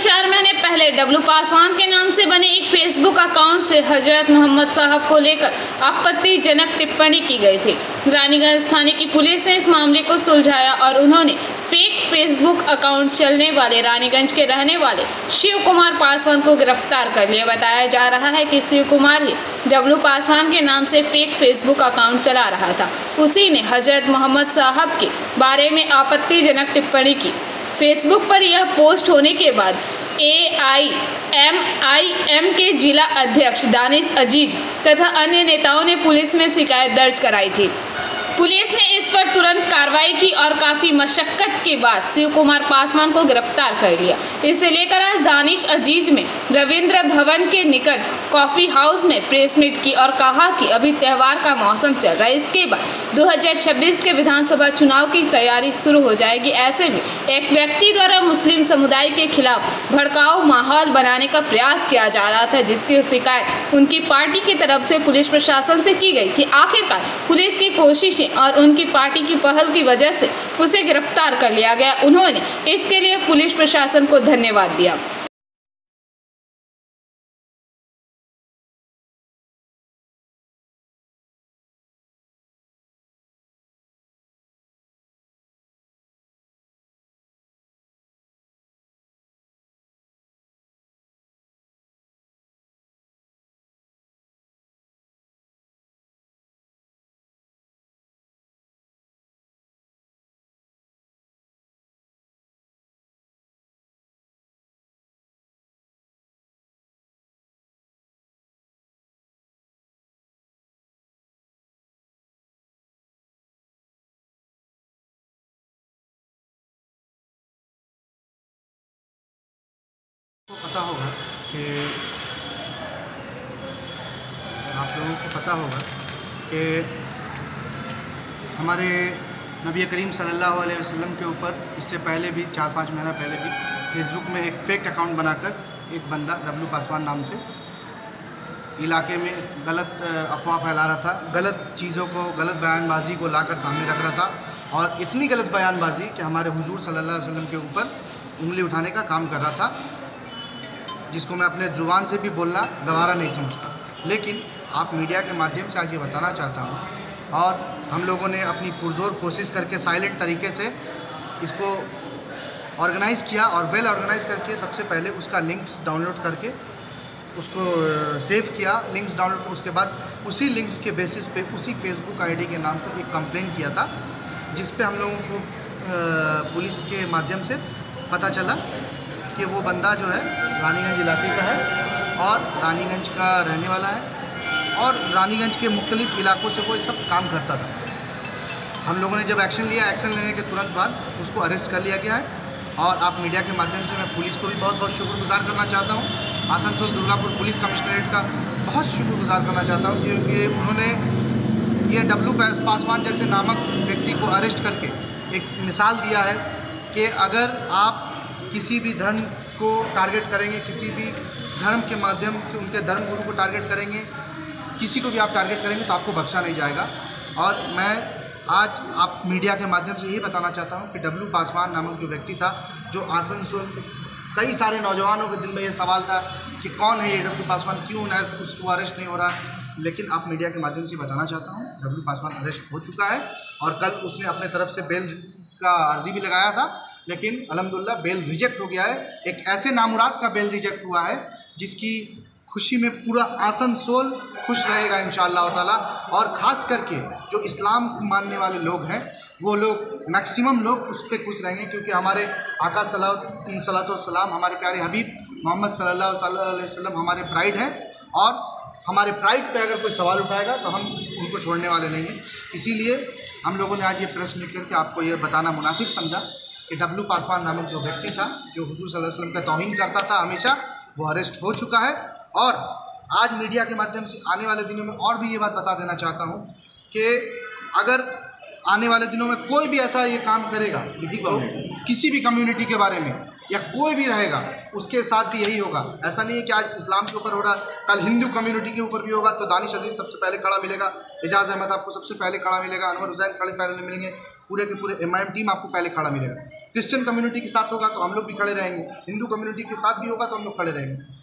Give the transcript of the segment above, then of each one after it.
4 महीने पहले डब्लू पासवान के नाम से बने एक फेसबुक अकाउंट से हजरत मोहम्मद साहब को लेकर आपत्तिजनक टिप्पणी की गई थी। रानीगंज थाने की पुलिस ने इस मामले को सुलझाया और उन्होंने फेक फेसबुक अकाउंट चलने वाले रानीगंज के रहने वाले शिव कुमार पासवान को गिरफ्तार कर लिया। बताया जा रहा है कि शिव कुमार ही डब्लू पासवान के नाम से फेक फेसबुक अकाउंट चला रहा था। उसी ने हजरत मोहम्मद साहब के बारे में आपत्तिजनक टिप्पणी की। फेसबुक पर यह पोस्ट होने के बाद AIMIM के जिला अध्यक्ष दानिश अजीज तथा अन्य नेताओं ने पुलिस में शिकायत दर्ज कराई थी। पुलिस ने इस पर तुरंत कार्रवाई की और काफ़ी मशक्कत के बाद शिव कुमार पासवान को गिरफ्तार कर लिया। इसे लेकर आज दानिश अजीज में रविंद्र भवन के निकट कॉफ़ी हाउस में प्रेस मीट की और कहा कि अभी त्यौहार का मौसम चल रहा है, इसके बाद 2026 के विधानसभा चुनाव की तैयारी शुरू हो जाएगी। ऐसे में एक व्यक्ति द्वारा मुस्लिम समुदाय के खिलाफ भड़काऊ माहौल बनाने का प्रयास किया जा रहा था, जिसकी शिकायत उनकी पार्टी की तरफ से पुलिस प्रशासन से की गई थी। आखिरकार पुलिस की कोशिशें और उनकी पार्टी की पहल की वजह से उसे गिरफ्तार कर लिया गया। उन्होंने इसके लिए पुलिस प्रशासन को धन्यवाद दिया। पता होगा कि आप लोगों को पता होगा कि हमारे नबी करीम सल्लल्लाहु अलैहि वसल्लम के ऊपर इससे पहले भी 4-5 महीना पहले भी फेसबुक में एक फेक अकाउंट बनाकर एक बंदा डब्लू पासवान नाम से इलाके में गलत अफवाह फैला रहा था, गलत चीज़ों को, गलत बयानबाजी को लाकर सामने रख रहा था और इतनी गलत बयानबाजी कि हमारे हुजूर सल्लल्लाहु अलैहि वसल्लम के ऊपर उंगली उठाने का काम कर रहा था, जिसको मैं अपने ज़ुबान से भी बोलना गवारा नहीं समझता। लेकिन आप मीडिया के माध्यम से आज ये बताना चाहता हूँ और हम लोगों ने अपनी पुरजोर कोशिश करके साइलेंट तरीके से इसको ऑर्गेनाइज़ किया और वेल ऑर्गेनाइज़ करके सबसे पहले उसका लिंक्स डाउनलोड करके उसको सेव किया, लिंक्स डाउनलोड। उसके बाद उसी लिंक्स के बेसिस पे उसी फेसबुक आईडी के नाम पर एक कंप्लेंट किया था, जिस पे हम लोगों को पुलिस के माध्यम से पता चला कि वो बंदा जो है रानीगंज इलाके का है और रानीगंज का रहने वाला है और रानीगंज के मुख्तलिफ इलाकों से वो सब काम करता था। हम लोगों ने जब एक्शन लिया, एक्शन लेने के तुरंत बाद उसको अरेस्ट कर लिया गया है और आप मीडिया के माध्यम से मैं पुलिस को भी बहुत बहुत शुक्रगुजार करना चाहता हूँ। आसनसोल दुर्गापुर पुलिस कमिश्नरेट का बहुत शुक्रगुजार करना चाहता हूँ, क्योंकि उन्होंने ये डब्लू पासवान जैसे नामक व्यक्ति को अरेस्ट करके एक मिसाल दिया है कि अगर आप किसी भी धर्म को टारगेट करेंगे, किसी भी धर्म के माध्यम से उनके धर्म गुरु को टारगेट करेंगे, किसी को भी आप टारगेट करेंगे तो आपको बख्शा नहीं जाएगा। और मैं आज आप मीडिया के माध्यम से यही बताना चाहता हूं कि डब्लू पासवान नामक जो व्यक्ति था, जो आसनसोल कई सारे नौजवानों के दिल में ये सवाल था कि कौन है ये डब्लू पासवान, क्यों न उसको अरेस्ट नहीं हो रहा, लेकिन आप मीडिया के माध्यम से बताना चाहता हूँ डब्लू पासवान अरेस्ट हो चुका है और कल उसने अपने तरफ से बेल का अर्जी भी लगाया था, लेकिन अल्हम्दुलिल्लाह बेल रिजेक्ट हो गया है। एक ऐसे नामुराद का बेल रिजेक्ट हुआ है जिसकी खुशी में पूरा आसनसोल खुश रहेगा इंशाअल्लाह ताला। और ख़ास करके जो इस्लाम मानने वाले लोग हैं वो लोग, मैक्सिमम लोग इस पर खुश रहेंगे, क्योंकि हमारे आका सल्लल्लाहु सलाम, हमारे प्यारे हबीब मोहम्मद सल्लल्लाहु अलैहि वसल्लम हमारे प्राइड हैं और हमारे प्राइड पे अगर कोई सवाल उठाएगा तो हम उनको छोड़ने वाले नहीं हैं। इसीलिए हम लोगों ने आज ये प्रेस मीट करके आपको ये बताना मुनासिब समझा कि डब्लू पासवान नामक जो व्यक्ति था, जो हुजूर सल्लल्लाहु अलैहि वसल्लम का तौहीन करता था हमेशा, वो अरेस्ट हो चुका है। और आज मीडिया के माध्यम से आने वाले दिनों में और भी ये बात बता देना चाहता हूँ कि अगर आने वाले दिनों में कोई भी ऐसा ये काम करेगा किसी भी कम्युनिटी के बारे में या कोई भी रहेगा, उसके साथ भी यही होगा। ऐसा नहीं है कि आज इस्लाम के ऊपर हो रहा, कल हिंदू कम्युनिटी के ऊपर भी होगा तो दानिश अजीज सबसे पहले खड़ा मिलेगा, एजाज अहमद आपको सबसे पहले खड़ा मिलेगा, अनवर हुसैन खड़े पहले मिलेंगे, पूरे के पूरे MIM टीम आपको पहले खड़ा मिलेगा। क्रिश्चियन कम्युनिटी के साथ होगा तो हम लोग भी खड़े रहेंगे, हिंदू कम्युनिटी के साथ भी होगा तो हम लोग खड़े रहेंगे।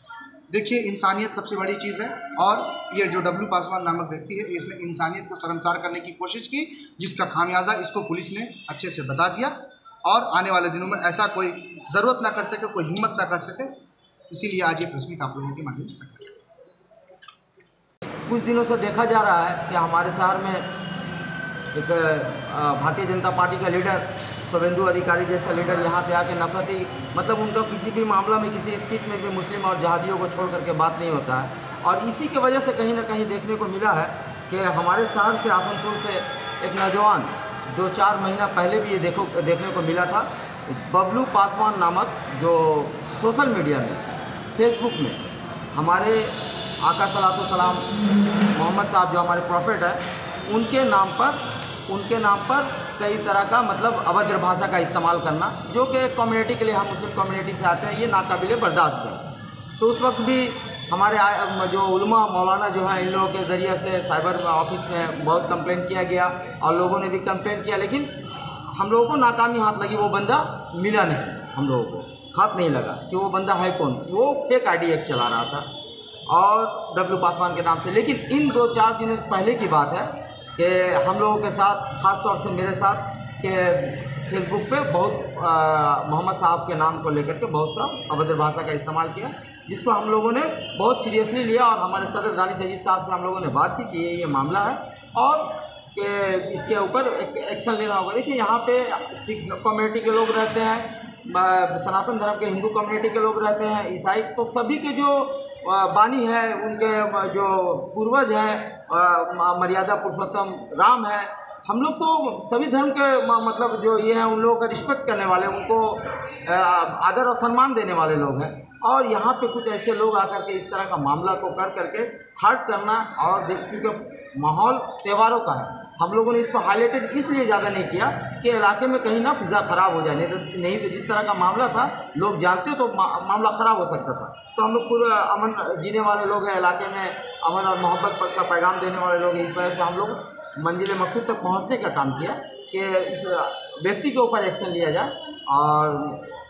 देखिए, इंसानियत सबसे बड़ी चीज़ है और ये जो डब्लू पासवान नामक व्यक्ति है, इसने इंसानियत को शर्मसार करने की कोशिश की, जिसका खामियाजा इसको पुलिस ने अच्छे से बता दिया और आने वाले दिनों में ऐसा कोई ज़रूरत ना कर सके, कोई हिम्मत ना कर सके। इसीलिए आज ये प्रेस मीट आप लोगों के माध्यम से कुछ दिनों से देखा जा रहा है कि हमारे शहर में एक भारतीय जनता पार्टी का लीडर शुभेंदु अधिकारी जैसा लीडर यहाँ पे आके नफरती, मतलब उनका किसी भी मामला में, किसी स्पीच में भी मुस्लिम और जहादियों को छोड़ करके बात नहीं होता है। और इसी की वजह से कहीं ना कहीं देखने को मिला है कि हमारे शहर से, आसनसोल से एक नौजवान 2-4 महीना पहले भी ये देखने को मिला था, बबलू पासवान नामक, जो सोशल मीडिया में, फेसबुक में हमारे आका सलातो सलाम मोहम्मद साहब जो हमारे प्रॉफिट है, उनके नाम पर कई तरह का, मतलब अभद्र भाषा का इस्तेमाल करना, जो कि एक कम्युनिटी के लिए, हम मुस्लिम कम्युनिटी से आते हैं, ये नाकाबिले बर्दाश्त है। तो उस वक्त भी हमारे जो उलमा मौलाना जो हैं, इन लोगों के ज़रिए से साइबर ऑफिस में बहुत कंप्लेन किया गया और लोगों ने भी कंप्लेन किया, लेकिन हम लोगों को नाकामी हाथ लगी। वो बंदा मिला नहीं, हम लोगों को हाथ नहीं लगा कि वो बंदा है कौन। वो फेक ID एक चला रहा था और डब्लू पासवान के नाम से। लेकिन इन 2-4 दिनों पहले की बात है कि हम लोगों के साथ, ख़ास तौर से मेरे साथ, कि फेसबुक पे बहुत मोहम्मद साहब के नाम को लेकर के बहुत सा अभद्र भाषा का इस्तेमाल किया, जिसको हम लोगों ने बहुत सीरियसली लिया और हमारे सदर दानिश अजीज साहब से हम लोगों ने बात की कि ये मामला है और कि इसके ऊपर एक्शन लेना होगा। देखिए, यहाँ पे सिख कम्युनिटी के लोग रहते हैं, सनातन धर्म के हिंदू कम्युनिटी के लोग रहते हैं, ईसाई, तो सभी के जो बानी है, उनके जो पूर्वज हैं, मर्यादा पुरुषोत्तम राम है, हम लोग तो सभी धर्म के मतलब जो ये हैं, उन लोगों का रिस्पेक्ट करने वाले, उनको आदर और सम्मान देने वाले लोग हैं। और यहाँ पे कुछ ऐसे लोग आकर के इस तरह का मामला को कर करके हर्ट करना, और चूँकि माहौल त्योहारों का है, हम लोगों ने इसको हाईलाइटेड इसलिए ज़्यादा नहीं किया कि इलाके में कहीं ना फिज़ा ख़राब हो जाए, नहीं तो जिस तरह का मामला था, लोग जानते तो मामला ख़राब हो सकता था। तो हम लोग पूरा अमन जीने वाले लोग हैं, इलाके में अमन और मोहब्बत का पैगाम देने वाले लोग हैं। इस वजह से हम लोग मंजिल मकसूद तक पहुंचने का काम किया कि इस व्यक्ति के ऊपर एक्शन लिया जाए, और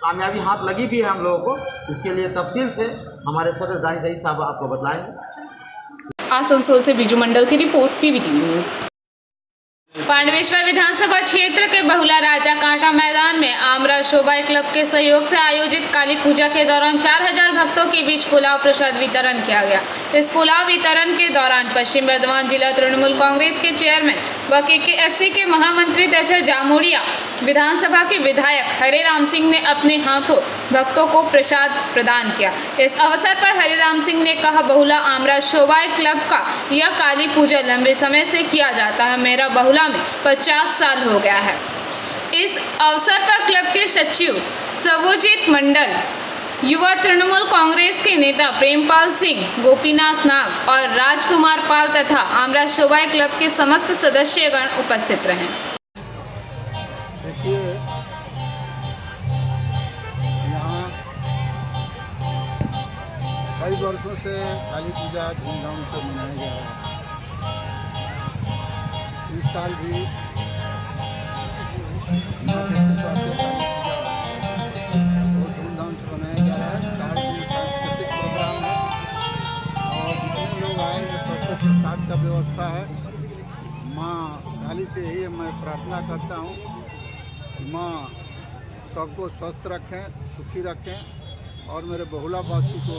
कामयाबी हाथ लगी भी है हम लोगों को। इसके लिए तफसील से हमारे सदर दानिश अजीज साहब आपको बताएंगे। आसनसोल से बिजू मंडल की रिपोर्ट, PBTV न्यूज़। पांडवेश्वर विधानसभा क्षेत्र के बहुला राजा कांटा मैदान में आमरा शोभा क्लब के सहयोग से आयोजित काली पूजा के दौरान 4000 भक्तों के बीच पुलाव प्रसाद वितरण किया गया। इस पुलाव वितरण के दौरान पश्चिम बर्धमान जिला तृणमूल कांग्रेस के चेयरमैन व KKSC के महामंत्री तथा जामुड़िया विधानसभा के विधायक हरेराम सिंह ने अपने हाथों भक्तों को प्रसाद प्रदान किया। इस अवसर पर हरेराम सिंह ने कहा, बहुला आमरा शोभा क्लब का यह काली पूजा लंबे समय से किया जाता है। मेरा बहुला में 50 साल हो गया है। इस अवसर पर क्लब के सचिव सवोजीत मंडल, युवा तृणमूल कांग्रेस के नेता प्रेमपाल सिंह, गोपीनाथ नाग और राजकुमार पाल तथा आमरा शोभा क्लब के समस्त सदस्यगण उपस्थित रहे। देखिए, यहाँ कई वर्षों से काली पूजा धूमधाम से मनाया जा रहा है। इस साल भी धूमधाम से मनाया जा रहा है। 4 दिन सांस्कृतिक प्रोग्राम है और जितने लोग आएंगे सबको प्रसाद का व्यवस्था है। माँ काली से यही मैं प्रार्थना करता हूँ कि माँ सबको स्वस्थ रखें, सुखी रखें और मेरे बहुलावासी को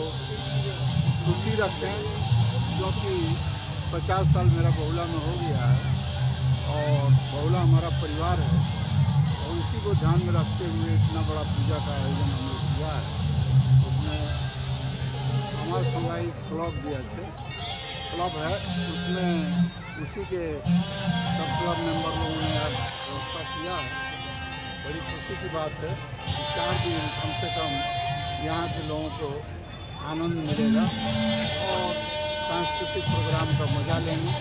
खुशी रखें, क्योंकि 50 साल मेरा बहुला में हो गया है और बहुला हमारा परिवार है और उसी को ध्यान में रखते हुए इतना बड़ा पूजा का आयोजन हम लोग किया है। उसमें हमारा समुदाय क्लब भी अच्छे क्लब है, उसमें उसी के सब क्लब मेंबर लोगों ने व्यवस्था किया है। बड़ी खुशी की बात है कि 4 दिन कम से कम यहाँ के लोगों को आनंद मिलेगा और सांस्कृतिक प्रोग्राम का मजा लेंगे।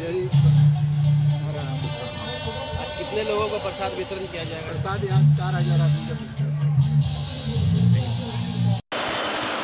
यही हमारा आज कितने लोगों को प्रसाद वितरण किया जाएगा? प्रसाद यहाँ 4000 आदमी का वितरण।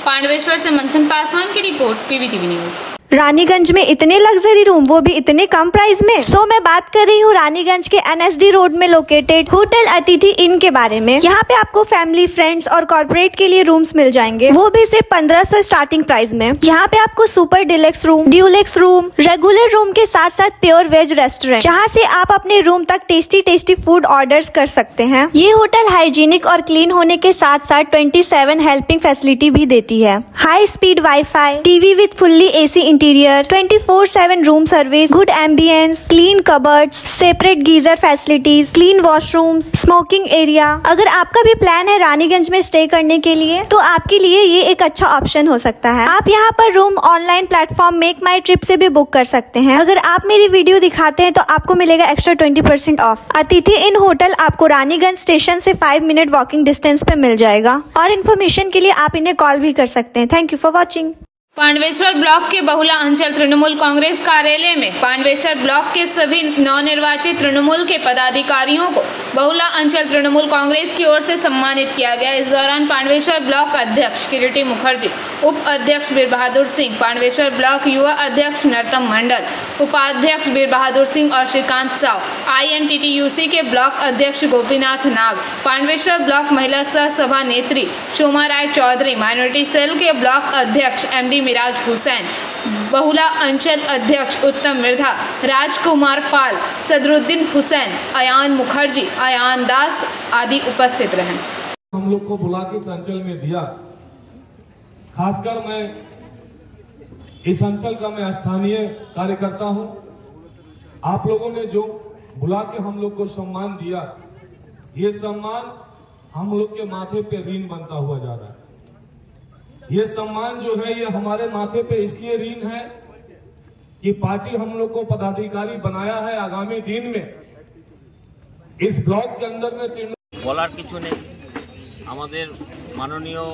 पांडवेश्वर से मंथन पासवान की रिपोर्ट, PBTV न्यूज़। रानीगंज में इतने लग्जरी रूम, वो भी इतने कम प्राइस में। सो मैं बात कर रही हूँ रानीगंज के NSD रोड में लोकेटेड होटल अतिथि इन के बारे में। यहाँ पे आपको फैमिली, फ्रेंड्स और कॉर्पोरेट के लिए रूम्स मिल जाएंगे, वो भी सिर्फ 1500 स्टार्टिंग प्राइस में। यहाँ पे आपको super deluxe room, Dulux room, regular room के साथ साथ प्योर वेज रेस्टोरेंट, जहाँ से आप अपने रूम तक टेस्टी फूड ऑर्डर्स कर सकते हैं। ये होटल हाइजीनिक और क्लीन होने के साथ साथ 27 हेल्पिंग फैसिलिटी भी देती है। High speed wifi, TV with fully AC interior, 24/7 room service, good ambience, clean cupboards, separate geyser facilities, clean washrooms, smoking area. अगर आपका भी प्लान है रानीगंज में स्टे करने के लिए तो आपके लिए ये एक अच्छा ऑप्शन हो सकता है। आप यहाँ पर रूम ऑनलाइन प्लेटफॉर्म मेक माई ट्रिप से भी बुक कर सकते हैं। अगर आप मेरी वीडियो दिखाते हैं तो आपको मिलेगा एक्स्ट्रा 20% ऑफ। अतिथि इन होटल आपको रानीगंज स्टेशन से 5 मिनट वॉकिंग डिस्टेंस पे मिल जाएगा। और इन्फॉर्मेशन के लिए आप इन्हें कॉल भी कर सकते हैं। Thank you for watching. Pandaveshwar block के बहुला अंचल तृणमूल कांग्रेस कार्यालय में पांडवेश्वर ब्लॉक के सभी नवनिर्वाचित तृणमूल के पदाधिकारियों को बहुला अंचल तृणमूल कांग्रेस की ओर से सम्मानित किया गया। इस दौरान पांडवेश्वर ब्लॉक अध्यक्ष किरीटी मुखर्जी, उप अध्यक्ष बीर बहादुर सिंह, पांडवेश्वर ब्लॉक युवा अध्यक्ष नरतम मंडल, उपाध्यक्ष बीर बहादुर सिंह और श्रीकांत साव, INTTUC के ब्लॉक अध्यक्ष गोपीनाथ नाग, पांडवेश्वर ब्लॉक महिला सह सभा नेत्री शोमा राय चौधरी, माइनॉरिटी सेल के ब्लॉक अध्यक्ष MD मिराज हुसैन, बहुला अंचल अध्यक्ष उत्तम मिर्धा, राजकुमार पाल, सदरुद्दीन हुसैन, अयान मुखर्जी, अयान दास आदि उपस्थित रहे। हम लोग को बुला के इस अंचल में दिया, खासकर मैं इस अंचल का मैं स्थानीय कार्यकर्ता हूं। आप लोगों ने जो बुला के हम लोग को सम्मान दिया, ये सम्मान हम लोग के माथे पे ऋण बनता हुआ जा रहा है। ये सम्मान जो है ये हमारे माथे पे इसलिए ऋण है कि पार्टी हम लोग को पदाधिकारी बनाया है। आगामी दिन में इस ब्लॉक के अंदर में বলার কিছু নেই। আমাদের মাননীয়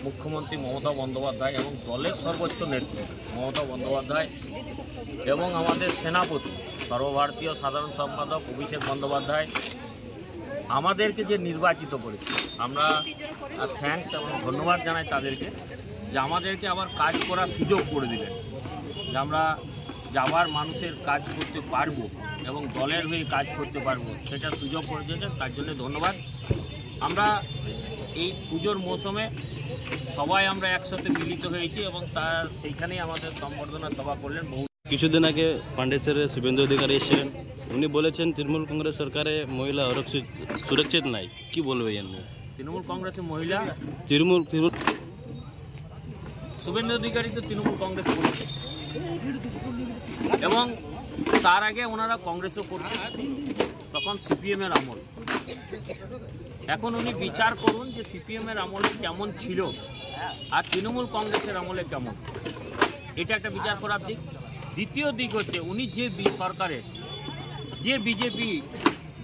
মুখ্যমন্ত্রী মমতা বন্দ্যোপাধ্যায় এবং দলের সর্বোচ্চ নেত্রী মমতা বন্দ্যোপাধ্যায় এবং আমাদের সেনাপতি সর্বভারতীয় সাধারণ সম্পাদক অভিষেক বন্দ্যোপাধ্যায় আমাদেরকে যে নির্বাচিত করেছে, আমরা থ্যাঙ্কস এবং ধন্যবাদ জানাই তাদেরকে যে আমাদেরকে আবার কাজ করার সুযোগ করে দিলেন, যে আমরা আবার মানুষের কাজ করতে পারবো এবং দলের হয়ে কাজ করতে পারবো, সেটা সুযোগ করে দিয়েছেন, তার জন্য ধন্যবাদ। আমরা এই পুজোর মৌসুমে সবাই আমরা একসাথে মিলিত হয়েছি এবং তার সেইখানেই আমাদের সম্বর্ধনা সভা করলেন। কিছুদিন আগে পান্ডেশ্বরের শুভেন্দু অধিকারী এসেছিলেন, উনি বলেছেন তৃণমূল কংগ্রেস সরকারে মহিলা সুরক্ষিত নাই, কি বলবে এর নিয়ে? তৃণমূল কংগ্রেসের মহিলা তৃণমূল শুভেন্দু অধিকারী তো তৃণমূল কংগ্রেস করেছে এবং তার আগে ওনারা কংগ্রেসও করতেন, তখন CPM-এর আমল। এখন উনি বিচার করুন যে CPM-এর আমলে কেমন ছিল আর তৃণমূল কংগ্রেসের আমলে কেমন, এটা একটা বিচার করার দিক। দ্বিতীয় দিক হচ্ছে উনি যে সরকারের যে বিজেপি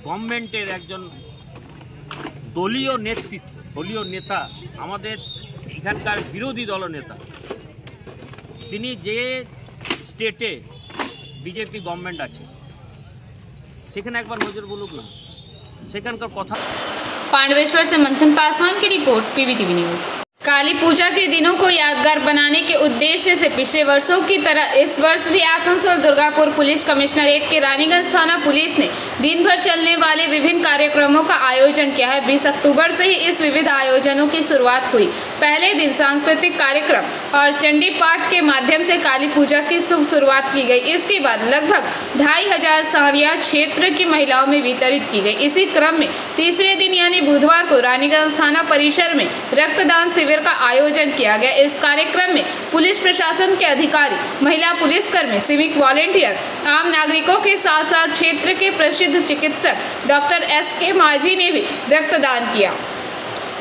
গভর্নমেন্টের একজন দলীয় নেতৃত্ব, দলীয় নেতা, আমাদের এখানকার বিরোধী দলনেতা, তিনি যে স্টেটে বিজেপি গভর্নমেন্ট আছে সেখানে একবার নজর বলুক না, সেখানকার কথা। पांडवेश्वर से मंथन पासवान की रिपोर्ट, PBTV न्यूज़। काली पूजा के दिनों को यादगार बनाने के उद्देश्य से पिछले वर्षों की तरह इस वर्ष भी आसनसोल दुर्गापुर पुलिस कमिश्नरेट के रानीगंज थाना पुलिस ने दिन भर चलने वाले विभिन्न कार्यक्रमों का आयोजन किया है। 20 अक्टूबर से ही इस विविध आयोजनों की शुरुआत हुई। पहले दिन सांस्कृतिक कार्यक्रम और चंडी पाठ के माध्यम से काली पूजा की शुभ शुरुआत की गई। इसके बाद लगभग 2500 साड़ियाँ क्षेत्र की महिलाओं में वितरित की गई। इसी क्रम में तीसरे दिन यानी बुधवार को रानीगंज थाना परिसर में रक्तदान शिविर का आयोजन किया गया। इस कार्यक्रम में पुलिस प्रशासन के अधिकारी, महिला पुलिसकर्मी, सिविक वॉलेंटियर, आम नागरिकों के साथ साथ क्षेत्र के प्रसिद्ध चिकित्सक डॉक्टर SK माझी ने भी रक्तदान किया।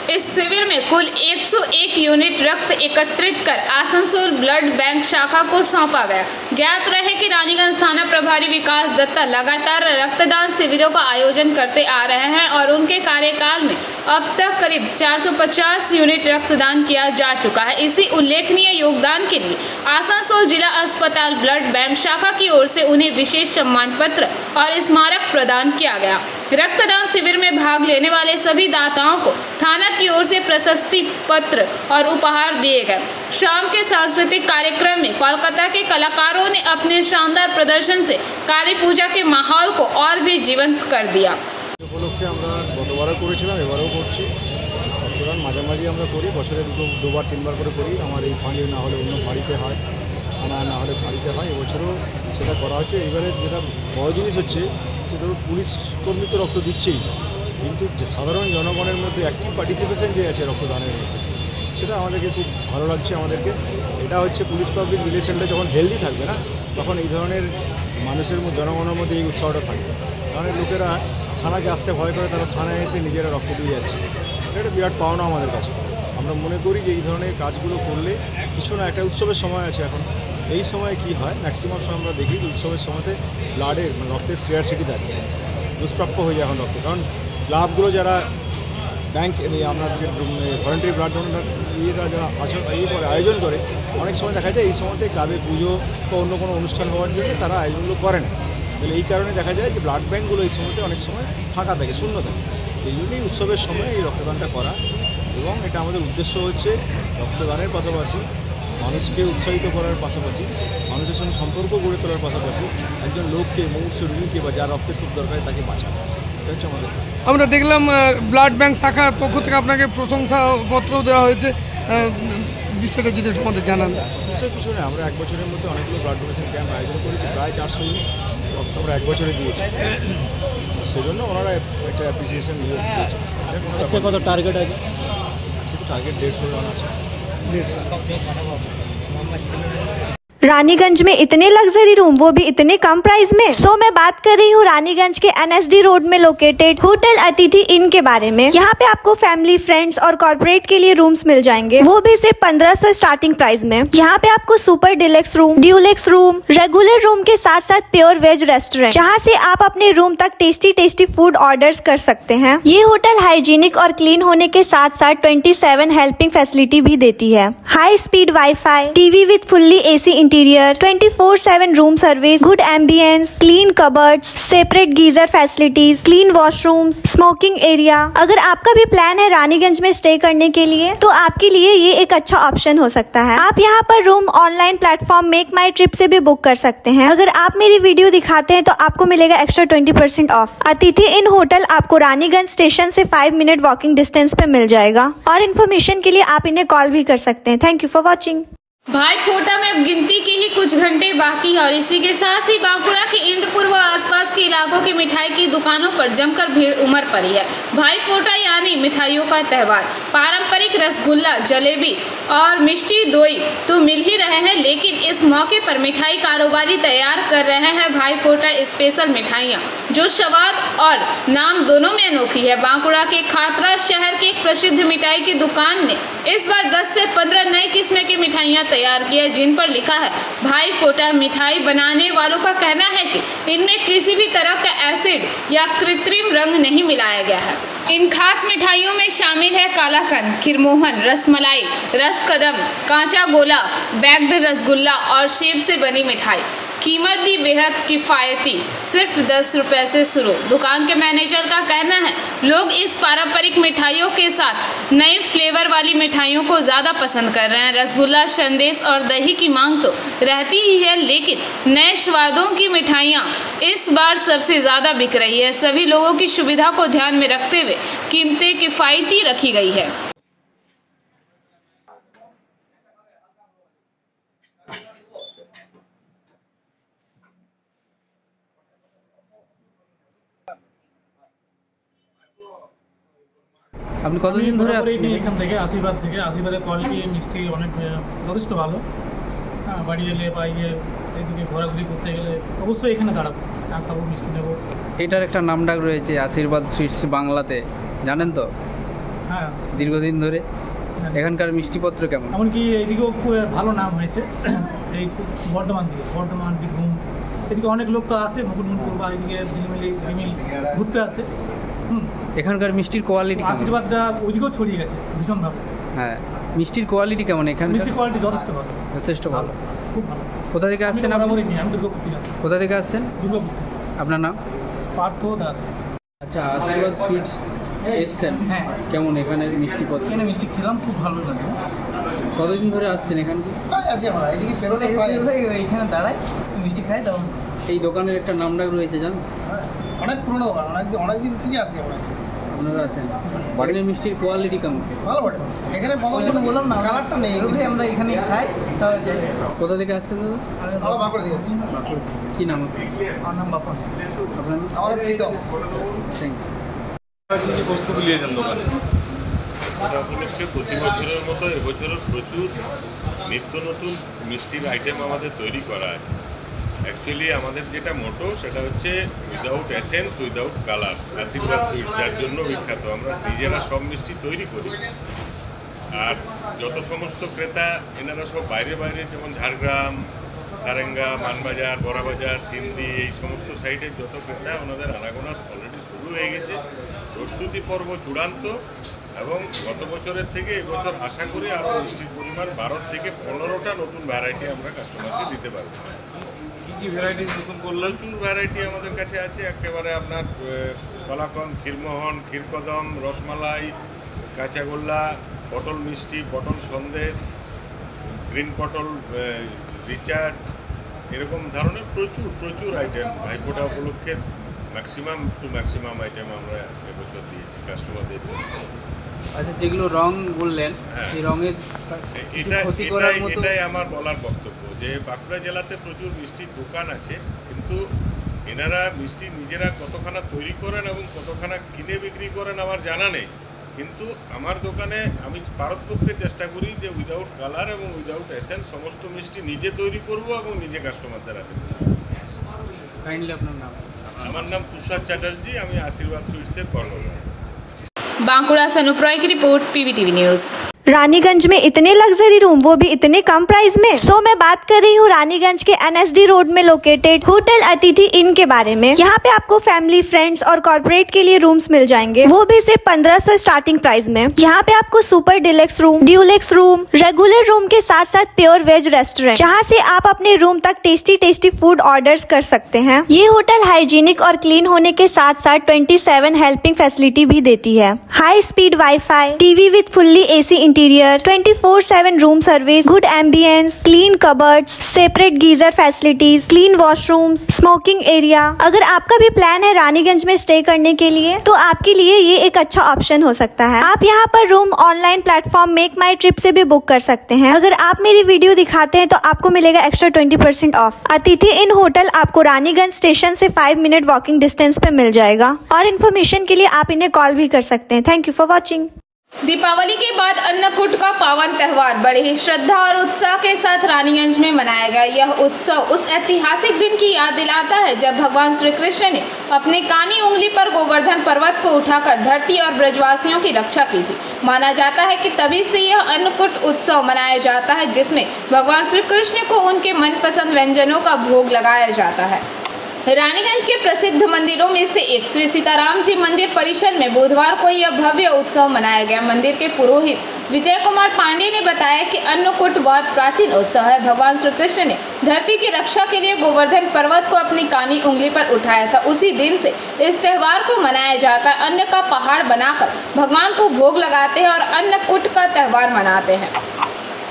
इस शिविर में कुल 101 यूनिट रक्त एकत्रित कर आसनसोल ब्लड बैंक शाखा को सौंपा गया। ज्ञात रहे कि रानीगंज थाना प्रभारी विकास दत्ता लगातार रक्तदान शिविरों का आयोजन करते आ रहे हैं और उनके कार्यकाल में अब तक करीब 450 यूनिट रक्तदान किया जा चुका है। इसी उल्लेखनीय योगदान के लिए आसनसोल जिला अस्पताल ब्लड बैंक शाखा की ओर से उन्हें विशेष सम्मान पत्र और स्मारक प्रदान किया गया। रक्तदान शिविर में भाग लेने वाले सभी दाताओं को थाना की ओर से प्रशस्ति पत्र और उपहार दिए गए। शाम के सांस्कृतिक कार्यक्रम में कोलकाता के कलाकारों ने अपने शानदार प्रदर्शन से काली पूजा के माहौल को और भी जीवंत कर दिया। উপলক্ষে আমরা গতবারও করেছিলাম, এবারও করছি। রক্তদান মাঝামাঝি আমরা করি, বছরে দুবার তিনবার করে করি। আমার এই ফাঁড়ি না হলে অন্য ফাঁড়িতে হয়, থানা না হলে ফাঁড়িতে হয়। এবছরও সেটা করা হচ্ছে। এবারে যেটা বড় জিনিস হচ্ছে যে ধরুন পুলিশ কর্মী তো রক্ত দিচ্ছেই, কিন্তু যে সাধারণ জনগণের মধ্যে অ্যাক্টিভ পার্টিসিপেশন যে আছে রক্তদানের মধ্যে, সেটা আমাদেরকে খুব ভালো লাগছে। আমাদেরকে এটা হচ্ছে পুলিশ পাবলিক রিলেশনটা যখন হেলদি থাকবে না, তখন এই ধরনের মানুষের জনগণের মধ্যে এই উৎসাহটা থাকবে। কারণ লোকেরা থানাকে আসতে ভয় করে, তারা থানায় এসে নিজেরা রক্ত দিয়ে যাচ্ছে। এটা একটা বিরাট পাওনা আমাদের কাছে। আমরা মনে করি যে এই ধরনের কাজগুলো করলে কিছু না, একটা উৎসবের সময় আছে এখন, এই সময় কি হয় ম্যাক্সিমাম সময় আমরা দেখি উৎসবের সময়তে ব্লাডের রক্তের স্কেয়ারসিটি থাকে, দুষ্প্রাপ্য হয়ে যায় এখন রক্ত। কারণ ক্লাবগুলো যারা ব্যাংক আমরা যে ভলেন্টারি ব্লাড ডোনার ইয়েরা যারা আয়োজন করে, অনেক সময় দেখা যায় এই সময়তে ক্লাবে পুজো বা অন্য কোনো অনুষ্ঠান হওয়ার জন্য তারা আয়োজনগুলো করে না। তাহলে এই কারণে দেখা যায় যে ব্লাড ব্যাঙ্কগুলো এই সময়তে অনেক সময় ফাঁকা থাকে, শূন্য থাকে। এই জন্যই উৎসবের সময় এই রক্তদানটা করা, এবং এটা আমাদের উদ্দেশ্য হচ্ছে রক্তদানের পাশাপাশি মানুষকে উৎসাহিত করার পাশাপাশি মানুষের সঙ্গে সম্পর্ক গড়ে তোলার পাশাপাশি একজন লোককে মুমূর্ষু রোগীকে বা যার রক্তের খুব দরকার তাকে বাঁচানো, এটা হচ্ছে আমাদের। আমরা দেখলাম ব্লাড ব্যাংক শাখার পক্ষ থেকে আপনাকে প্রশংসাপত্র দেওয়া হয়েছে, বিষয়টা যদি আমাদের জানান। বিষয় কিছু না, আমরা এক বছরের মধ্যে অনেকগুলো ব্লাড ডোনেশন ক্যাম্প আয়োজন করেছি, প্রায় 400 ইউনিট রক্ত আমরা এক বছরে দিয়েছি। সেজন্য ওনারা একটা অ্যাপ্রিসিয়েশন দিয়েছে। আজকে কত টার্গেট আছে? আজকে তো টার্গেট 150 জন আছে। रानीगंज में इतने लग्जरी रूम, वो भी इतने कम प्राइस में। सो मैं बात कर रही हूँ रानीगंज के NSD रोड में लोकेटेड होटल अतिथि इन के बारे में। यहाँ पे आपको फैमिली, फ्रेंड्स और कॉर्पोरेट के लिए रूम्स मिल जाएंगे, वो भी सिर्फ 1500 स्टार्टिंग प्राइस में। यहाँ पे आपको super deluxe room, Dulux room, regular room के साथ साथ प्योर वेज रेस्टोरेंट, जहाँ से आप अपने रूम तक टेस्टी फूड ऑर्डर्स कर सकते हैं। ये होटल हाइजीनिक और क्लीन होने के साथ साथ 27 हेल्पिंग फैसिलिटी भी देती है। High speed wifi, TV with fully AC interior, 24/7 room service, good ambience, clean cupboards, separate geyser facilities, clean washrooms, smoking area. अगर आपका भी प्लान है रानीगंज में स्टे करने के लिए, तो आपके लिए ये एक अच्छा ऑप्शन हो सकता है। आप यहाँ पर रूम ऑनलाइन प्लेटफॉर्म मेक माई ट्रिप से भी बुक कर सकते हैं। अगर आप मेरी वीडियो दिखाते हैं तो आपको मिलेगा एक्स्ट्रा 20% ऑफ। अतिथि इन होटल आपको रानीगंज स्टेशन से 5 मिनट वॉकिंग डिस्टेंस पे मिल जाएगा। और इन्फॉर्मेशन के लिए आप इन्हें कॉल भी कर सकते हैं। Thank you for watching. भाई फोटा में अब गिनती के ही कुछ घंटे बाकी है और इसी के साथ ही बांकुड़ा के इंदपुर व आसपास के इलाकों की मिठाई की दुकानों पर जमकर भीड़ उमड़ पड़ी है। भाई फोटा यानी मिठाइयों का त्यौहार। पारंपरिक रसगुल्ला, जलेबी और मिष्टी दोई तो मिल ही रहे हैं, लेकिन इस मौके पर मिठाई कारोबारी तैयार कर रहे हैं भाई फोटा स्पेशल मिठाइयाँ, जो स्वाद और नाम दोनों में अनोखी है। बांकुड़ा के खातरा शहर के एक प्रसिद्ध मिठाई की दुकान ने इस बार 10 से 15 नई किस्म की मिठाइयाँ तैयार किया, जिन पर लिखा है भाई फोटा। मिठाई बनाने वालों का कहना है कि इनमें किसी भी तरह का एसिड या कृत्रिम रंग नहीं मिलाया गया है। इन खास मिठाइयों में शामिल है कालाकंद, खीरमोहन, रसमलाई, रसकदम, कांचा गोला, बैग्ड रसगुल्ला और सेब से बनी मिठाई। कीमत भी बेहद किफ़ायती, सिर्फ 10 रुपये से शुरू। दुकान के मैनेजर का कहना है लोग इस पारंपरिक मिठाइयों के साथ नए फ्लेवर वाली मिठाइयों को ज़्यादा पसंद कर रहे हैं। रसगुल्ला, संदेश और दही की मांग तो रहती ही है, लेकिन नए स्वादों की मिठाइयाँ इस बार सबसे ज़्यादा बिक रही है। सभी लोगों की सुविधा को ध्यान में रखते हुए कीमतें किफ़ायती रखी गई है। আপনি কতদিন ধরে আসছেন এখান থেকে? আশীর্বাদের কোয়ালিটি মিষ্টি অনেক যথেষ্ট ভালো। হ্যাঁ, বাড়ি এলে বা এইদিকে ঘোরাঘুরি করতে গেলে অবশ্যই এখানে দাঁড়াবো, চা খাবো, মিষ্টি নেবো। এটার একটা নামডাক রয়েছে আশীর্বাদ সুইটস বাংলাতে, জানেন তো? হ্যাঁ, দীর্ঘদিন ধরে। এখানকার মিষ্টিপত্র কেমন? এমনকি এইদিকেও খুব ভালো নাম হয়েছে। এই বর্ধমান বীরভূম এদিকে অনেক লোক তো আসে, মুকুটমণিপুর বা এদিকে ঝিলিমিলি ঘুরতে আসে। এখানকার মিষ্টির কোয়ালিটি আশীর্বাদটা ওইদিকেও ছড়িয়ে গেছে ভীষণভাবে। হ্যাঁ, মিষ্টির কোয়ালিটি কেমন এখানে? মিষ্টির কোয়ালিটি যথেষ্ট ভালো, যথেষ্ট ভালো, খুব ভালো। কোথা থেকে আসছেন আপনি? আমি দুর্গাপুর থেকে আসছি। কোথা থেকে আসছেন? দুর্গাপুর। আপনার নাম? পার্থ দাস। আচ্ছা, আচ্ছা, আশীর্বাদ সুইটস এসছেন, কেমন এখানে মিষ্টি পদ? এখানে মিষ্টি খেলাম, খুব ভালো লাগে। কতদিন ধরে আসছেন এখান থেকে? এখানে দাঁড়ায় মিষ্টি খাই তখন। এই দোকানের একটা নামডাক রয়েছে জানো? অনেক পুরনো দোকান, অনেকদিন থেকে আছে আমরা। আপনারা আছেন, এখানে মিষ্টির কোয়ালিটি কেমন? ভালো বটে, এখানে বললাম না কালারটা নেই, আমরা এখানে খাই। কোথা থেকে আসছেন দাদা? আমরা বাঁকুড়া থেকে আসছি। কি নাম? আমার নাম বাপন। আপনার? আমার প্রীতম। কি বস্তুগুলি নিয়েছেন দোকানে? এটা উপলক্ষে প্রতি বছরের মতো এবছরও প্রচুর নিত্য নতুন মিষ্টির আইটেম আমাদের তৈরি করা আছে। অ্যাকচুয়ালি আমাদের যেটা মোটো সেটা হচ্ছে উইদাউট এসেন্স, উইদাউট কালার, আশীর্বাদ সুইটস, যার জন্য বিখ্যাত। আমরা নিজেরা সব মিষ্টি তৈরি করি। আর যত সমস্ত ক্রেতা এনারা সব বাইরে বাইরে, যেমন ঝাড়গ্রাম, সারেঙ্গা, মানবাজার, বড়াবাজার, সিন্ধি, এই সমস্ত সাইডের যত ক্রেতা, ওনাদের আনাগোনা অলরেডি শুরু হয়ে গেছে। প্রস্তুতি পর্ব চূড়ান্ত, এবং গত বছরের থেকে এবছর আশা করি আরও মিষ্টির পরিমাণ 12 থেকে 15টা নতুন ভ্যারাইটি আমরা কাস্টমারকে দিতে পারবো। কী কী ভ্যারাইটি নতুন করলেন? প্রচুর ভ্যারাইটি আমাদের কাছে আছে। একেবারে আপনার কলাকন্দ, ক্ষীরমোহন, ক্ষীরকদম, রসমালাই, কাঁচাগোল্লা, পটল মিষ্টি, পটল সন্দেশ, গ্রিন পটল, রিচার্ড, এরকম ধরনের প্রচুর আইটেম ভাইফোঁটা উপলক্ষে ম্যাক্সিমাম আইটেম আমরা এবছর দিয়েছি কাস্টমারদের। আচ্ছা, যেগুলো রং বললেন, সেই রঙের এটাই আমার বলার বক্তব্য, যে বাঁকুড়া জেলাতে প্রচুর মিষ্টির দোকান আছে, কিন্তু এনারা মিষ্টি নিজেরা কতখানা তৈরি করেন এবং কতখানা কিনে বিক্রি করেন আমার জানা নেই। কিন্তু আমার দোকানে আমি পারতপক্ষে চেষ্টা করি যে উইদাউট কালার এবং উইদাউট এসেন্স সমস্ত মিষ্টি নিজে তৈরি করব এবং নিজে কাস্টমারদের হাতে। কাইন্ডলি আপনার নাম? আমার নাম তুষার চ্যাটার্জি, আমি আশীর্বাদ সুইটসের কর্মরত। बांकुड़ा से अनुप रॉय की रिपोर्ट, PVTV न्यूज़। रानीगंज में इतने लग्जरी रूम, वो भी इतने कम प्राइस में। सो मैं बात कर रही हूँ रानीगंज के NSD रोड में लोकेटेड होटल अतिथि इन के बारे में। यहाँ पे आपको फैमिली, फ्रेंड्स और कॉर्पोरेट के लिए रूम्स मिल जाएंगे, वो भी सिर्फ 1500 स्टार्टिंग प्राइस में। यहाँ पे आपको super deluxe room, Dulux room, regular room के साथ साथ प्योर वेज रेस्टोरेंट, जहाँ से आप अपने रूम तक टेस्टी फूड ऑर्डर्स कर सकते हैं। ये होटल हाइजीनिक और क्लीन होने के साथ साथ 27 हेल्पिंग फैसिलिटी भी देती है। High speed wifi, TV with fully AC interior, 24/7 room service, good ambience, clean cupboards, separate geyser facilities, clean washrooms, smoking area. अगर आपका भी प्लान है रानीगंज में स्टे करने के लिए, तो आपके लिए ये एक अच्छा ऑप्शन हो सकता है। आप यहाँ पर रूम ऑनलाइन प्लेटफॉर्म मेक माई ट्रिप से भी बुक कर सकते हैं। अगर आप मेरी वीडियो दिखाते हैं तो आपको मिलेगा एक्स्ट्रा 20% ऑफ। अतिथि इन होटल आपको रानीगंज स्टेशन से 5 मिनट वॉकिंग डिस्टेंस पे मिल जाएगा, और इन्फॉर्मेशन के लिए आप इन्हें कॉल भी कर सकते हैं। Thank you for watching. Deepavali के बाद अन्नकूट का पावन त्यौहार बड़े ही श्रद्धा और उत्साह के साथ रानीगंज में मनाया गया। यह उत्सव उस ऐतिहासिक दिन की याद दिलाता है जब भगवान श्री कृष्ण ने अपने कानी उंगली पर गोवर्धन पर्वत को उठाकर धरती और ब्रजवासियों की रक्षा की थी। माना जाता है कि तभी से यह अन्नकूट उत्सव मनाया जाता है, जिसमें भगवान श्री कृष्ण को उनके मनपसंद व्यंजनों का भोग लगाया जाता है। रानीगंज के प्रसिद्ध मंदिरों में से एक श्री सीताराम जी मंदिर परिसर में बुधवार को यह भव्य उत्सव मनाया गया। मंदिर के पुरोहित विजय कुमार पांडे ने बताया कि अन्नकूट बहुत प्राचीन उत्सव है। भगवान श्री कृष्ण ने धरती की रक्षा के लिए गोवर्धन पर्वत को अपनी कानी उंगली पर उठाया था। उसी दिन से इस त्यौहार को मनाया जाता है। अन्न का पहाड़ बनाकर भगवान को भोग लगाते हैं और अन्नकूट का त्यौहार मनाते हैं।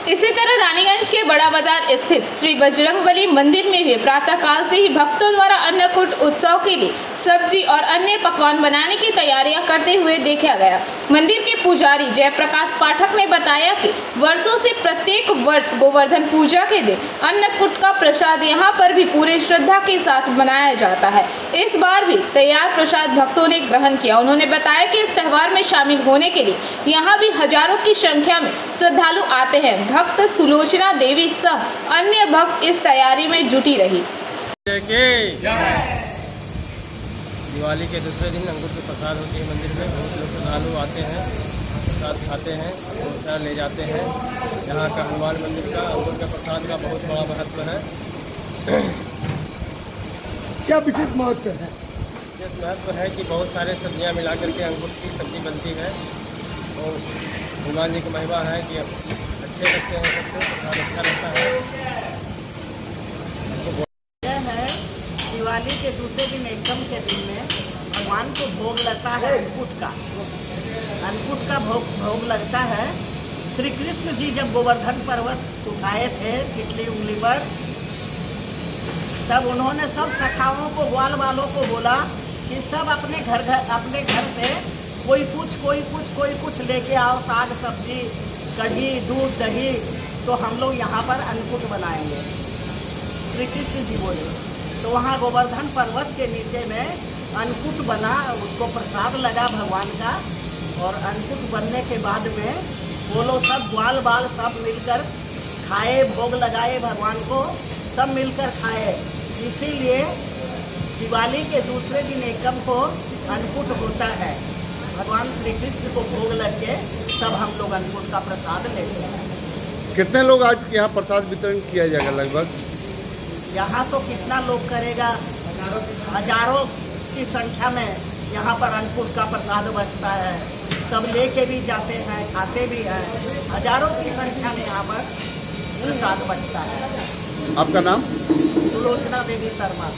इसी तरह रानीगंज के बड़ा बाजार स्थित श्री बजरंगबली मंदिर में भी प्रातःकाल से ही भक्तों द्वारा अन्नकूट उत्सव के लिए सब्जी और अन्य पकवान बनाने की तैयारियां करते हुए देखा गया। मंदिर के पुजारी जयप्रकाश पाठक ने बताया कि वर्षों से प्रत्येक वर्ष गोवर्धन पूजा के दिन अन्नकूट का प्रसाद यहां पर भी पूरे श्रद्धा के साथ बनाया जाता है। इस बार भी तैयार प्रसाद भक्तों ने ग्रहण किया। उन्होंने बताया कि इस त्यौहार में शामिल होने के लिए यहाँ भी हजारों की संख्या में श्रद्धालु आते हैं। भक्त सुलोचना देवी सह अन्य भक्त इस तैयारी में जुटी रही। दिवाली के दूसरे दिन अंगूर की प्रसाद होती है मंदिर में। बहुत लोग श्रद्धालु आते हैं, प्रसाद खाते हैं, प्रसाद ले जाते हैं। यहाँ का हनुमान मंदिर का अंगूर के प्रसाद का बहुत बड़ा महत्व है। क्या विशेष महत्व है? विशेष महत्व है कि बहुत सारे सब्जियाँ मिला करके अंगूर की सब्जी बनती है, और हनुमान जी की महिमा है कि अच्छे लगते हैं, सबसे प्रसाद अच्छा लगता है। दिवाली के दूसरे दिन एकदम के दिन में भगवान को भोग लगता है अन्नकूट का भोग लगता है। श्री कृष्ण जी जब गोवर्धन पर्वत उठाए थे पिछली उंगली पर, तब उन्होंने सब सखाओं को, ग्वाल वालों को बोला कि सब अपने घर से कोई कुछ लेके आओ, साग सब्जी, कढ़ी, दूध, दही, तो हम लोग यहाँ पर अन्नकूट बनाएंगे। श्री कृष्ण जी बोले तो वहाँ गोवर्धन पर्वत के नीचे में अन्नकूट बना, उसको प्रसाद लगा भगवान का। और अन्नकूट बनने के बाद में वो लोग सब ग्वाल बाल सब मिलकर खाए, भोग लगाए भगवान को, सब मिलकर खाए। इसीलिए दिवाली के दूसरे दिन एकम को अन्नकूट होता है। भगवान श्री कृष्ण को भोग लग के तब हम लोग अन्नकूट का प्रसाद लेते हैं। कितने लोग आज यहाँ प्रसाद वितरण किया जाएगा लगभग? यहाँ तो कितना लोग करेगा, हजारों की संख्या में यहाँ पर अन्नकूट का प्रसाद बचता है। सब लेके भी जाते हैं, खाते भी हैं। हजारों की संख्या में यहाँ पर प्रसाद बचता है। आपका नाम? सुलोचना देवी शर्मा।